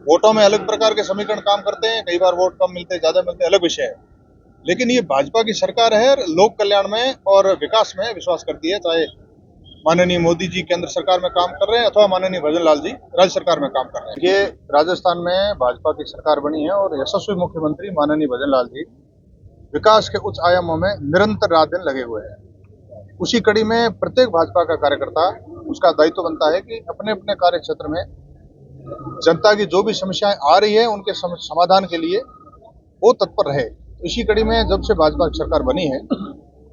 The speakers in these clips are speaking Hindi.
वोटों में अलग प्रकार के समीकरण काम करते हैं, कई बार वोट कम मिलते ज्यादा मिलते अलग विषय है। लेकिन ये भाजपा की सरकार है, लोक कल्याण में और विकास में विश्वास करती है। चाहे माननीय मोदी जी केंद्र सरकार में काम कर रहे हैं अथवा माननीय भजन लाल जी राज्य सरकार में काम कर रहे हैं। ये राजस्थान में भाजपा की सरकार बनी है और यशस्वी मुख्यमंत्री माननीय भजन लाल जी विकास के उच्च आयामों में निरंतर रात दिन लगे हुए हैं। उसी कड़ी में प्रत्येक भाजपा का कार्यकर्ता उसका दायित्व बनता है कि अपने अपने कार्य क्षेत्र में जनता की जो भी समस्याएं आ रही है उनके समाधान के लिए वो तत्पर रहे। इसी कड़ी में जब से भाजपा की सरकार बनी है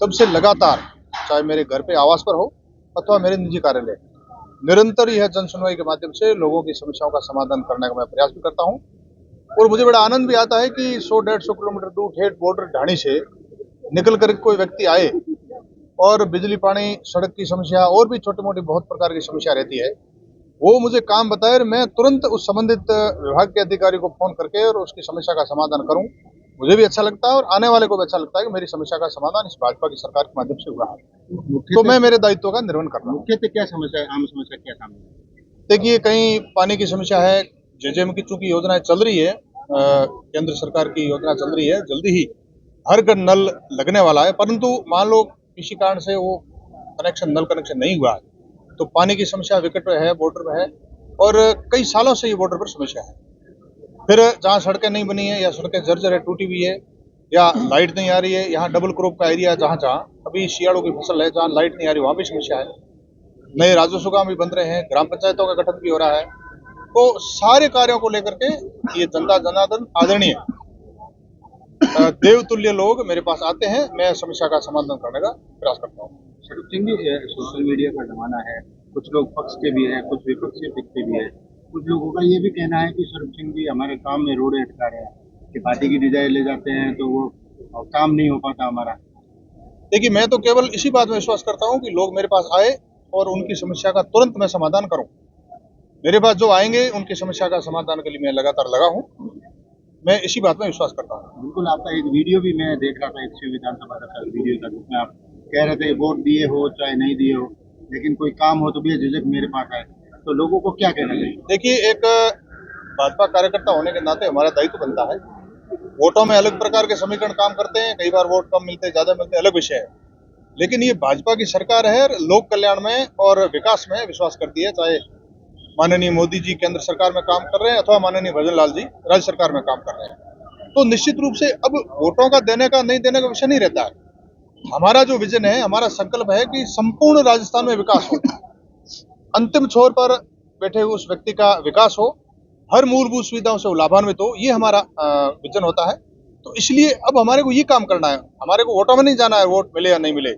तब से लगातार, चाहे मेरे घर पे आवास पर हो अथवा मेरे निजी कार्यालय, निरंतर यह जन सुनवाई के माध्यम से लोगों की समस्याओं का समाधान करने का मैं प्रयास भी करता हूं। और मुझे बड़ा आनंद भी आता है कि 100-150 किलोमीटर दूर ठेठ बॉर्डर ढाणी से निकल कर कोई व्यक्ति आए और बिजली पानी सड़क की समस्या और भी छोटी मोटी बहुत प्रकार की समस्या रहती है, वो मुझे काम बताए और मैं तुरंत उस संबंधित विभाग के अधिकारी को फोन करके और उसकी समस्या का समाधान करूं। मुझे भी अच्छा लगता है और आने वाले को भी अच्छा लगता है कि मेरी समस्या का समाधान इस भाजपा की सरकार के माध्यम से हुआ है। तो मैं मेरे दायित्व का निर्वहन कर रहा हूँ। मुख्यतः क्या समस्या है, आम समस्या क्या सामने? देखिए, कहीं पानी की समस्या है, जेजेएम की चूंकि योजनाएं चल रही है, केंद्र सरकार की योजना चल रही है, जल्दी ही हर घर नल लगने वाला है, परंतु मान लो किसी कारण से वो नल कनेक्शन नहीं हुआ तो पानी की समस्या विकट है, बॉर्डर पर है और कई सालों से ये बॉर्डर पर समस्या है। फिर जहाँ सड़कें नहीं बनी है या सड़कें जर्जर है, टूटी हुई है या लाइट नहीं आ रही है, यहाँ डबल क्रॉप का एरिया जहाँ जहाँ अभी शियाड़ों की फसल है, जहाँ लाइट नहीं आ रही वहाँ भी समस्या है। नए राजस्व काम भी बन रहे हैं, ग्राम पंचायतों का गठन भी हो रहा है। तो सारे कार्यों को लेकर के ये जनता जनार्दन आदरणीय देवतुल्य लोग मेरे पास आते हैं, मैं समस्या का समाधान करने का प्रयास करता हूँ। स्वरूप सिंह जी, सोशल मीडिया का जमाना है, कुछ लोग पक्ष के भी हैं, कुछ विपक्ष के भी है। कुछ लोगों का ये भी कहना है कि स्वरूप सिंह जी हमारे काम में रोड़े अटका रहे हैं, कि पार्टी की डिजाइन ले जाते हैं तो वो काम नहीं हो पाता हमारा। देखिए, मैं तो केवल इसी बात में विश्वास करता हूँ कि लोग मेरे पास आए और उनकी समस्या का तुरंत मैं समाधान करूँ। मेरे पास जो आएंगे उनकी समस्या का समाधान के लिए मैं लगातार लगा हूँ। मैं इसी बात में विश्वास करता हूँ। बिल्कुल, आपका एक वीडियो भी मैं देख रहा था, एक विधानसभा का वीडियो था, जिसमें आप कह रहे थे वोट दिए हो चाहे नहीं दिए हो, लेकिन कोई काम हो तो भी झिझक मेरे पास आए। तो लोगों को क्या कहना चाहिए? देखिए, एक भाजपा कार्यकर्ता होने के नाते हमारा दायित्व बनता है। वोटों में अलग प्रकार के समीकरण काम करते हैं, कई बार वोट कम मिलते ज्यादा मिलते अलग विषय है। लेकिन ये भाजपा की सरकार है, लोक कल्याण में और विकास में विश्वास करती है। चाहे माननीय मोदी जी केंद्र सरकार में काम कर रहे हैं अथवा माननीय भजन लाल जी राज्य सरकार में काम कर रहे हैं। तो निश्चित रूप से अब वोटों का देने का नहीं देने का विषय नहीं रहता है। हमारा जो विजन है, हमारा संकल्प है कि संपूर्ण राजस्थान में विकास हो, अंतिम छोर पर बैठे हुए उस व्यक्ति का विकास हो, हर मूलभूत सुविधाओं से लाभान्वित हो, ये हमारा विजन होता है। तो इसलिए अब हमारे को ये काम करना है, हमारे को वोटों में नहीं जाना है, वोट मिले या नहीं मिले,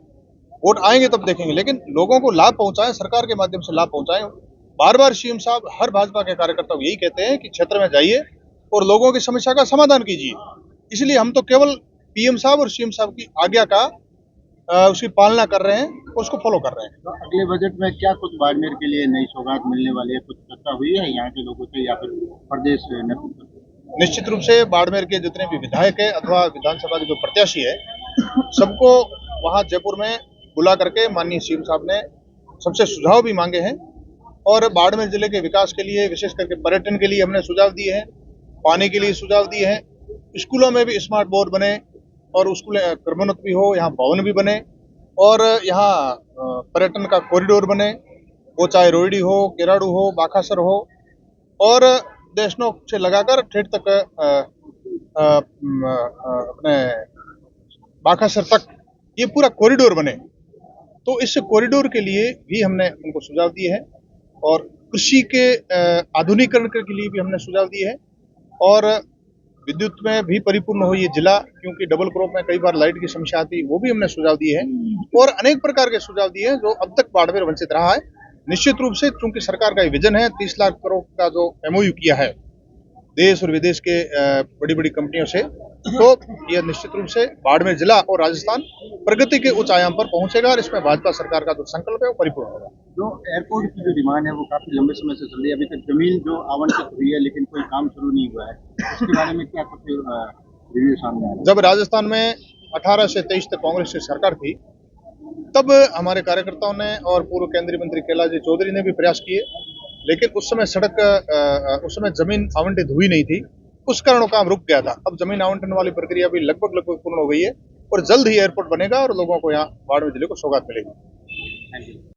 वोट आएंगे तब देखेंगे, लेकिन लोगों को लाभ पहुंचाएं, सरकार के माध्यम से लाभ पहुंचाएं। बार बार सीएम साहब हर भाजपा के कार्यकर्ता को यही कहते हैं कि क्षेत्र में जाइए और लोगों की समस्या का समाधान कीजिए। इसलिए हम तो केवल पीएम साहब और सीएम साहब की आज्ञा का उसकी पालना कर रहे हैं, उसको फॉलो कर रहे हैं। तो अगले बजट में क्या कुछ बाड़मेर के लिए नई सौगात मिलने वाली है, कुछ चर्चा हुई है यहाँ के लोगों से या फिर प्रदेश नेतृत्व? निश्चित रूप से बाड़मेर के जितने भी विधायक है अथवा विधानसभा के जो प्रत्याशी है, सबको वहां जयपुर में बुला करके माननीय सीएम साहब ने सबसे सुझाव भी मांगे हैं और बाड़मेर जिले के विकास के लिए, विशेष करके पर्यटन के लिए हमने सुझाव दिए हैं, पानी के लिए सुझाव दिए हैं, स्कूलों में भी स्मार्ट बोर्ड बने और स्कूल क्रमोन्नत भी हो, यहाँ भवन भी बने और यहाँ पर्यटन का कॉरिडोर बने, वो चाहे रोहिड़ी हो, केराड़ू हो, बाखासर हो और देशनोक से लगाकर ठेठ तक अपने बाखासर तक ये पूरा कॉरिडोर बने। तो इस कॉरिडोर के लिए भी हमने उनको सुझाव दिए हैं और कृषि के आधुनिकीकरण के लिए भी हमने सुझाव दिए हैं और विद्युत में भी परिपूर्ण हो ये जिला, क्योंकि डबल क्रॉप में कई बार लाइट की समस्या आती है, वो भी हमने सुझाव दिए हैं और अनेक प्रकार के सुझाव दिए हैं जो अब तक बाड़मेर वंचित रहा है। निश्चित रूप से चूंकि सरकार का विजन है 30 लाख करोड़ का जो एमओयू किया है देश और विदेश के बड़ी बड़ी कंपनियों से, तो यह निश्चित रूप से बाड़मेर जिला और राजस्थान प्रगति के उच्च आयाम पर पहुंचेगा और इसमें भाजपा सरकार का जो संकल्प है वो परिपूर्ण होगा। जो एयरपोर्ट की जो डिमांड है वो काफी लंबे समय से चल रही है, अभी तक जमीन जो आवंटित हुई है लेकिन कोई काम शुरू नहीं हुआ है, इसके बारे में क्या कुछ रिव्यू सामने आया? जब राजस्थान में 18 से 23 तक कांग्रेस की सरकार थी, तब हमारे कार्यकर्ताओं ने और पूर्व केंद्रीय मंत्री कैलाश जी चौधरी ने भी प्रयास किए लेकिन उस समय उस समय जमीन आवंटित हुई नहीं थी, उस कारण वो काम रुक गया था। अब जमीन आवंटन वाली प्रक्रिया भी लगभग पूर्ण हो गई है और जल्द ही एयरपोर्ट बनेगा और लोगों को यहाँ बाड़मेर जिले को सौगात मिलेगी। Thank you.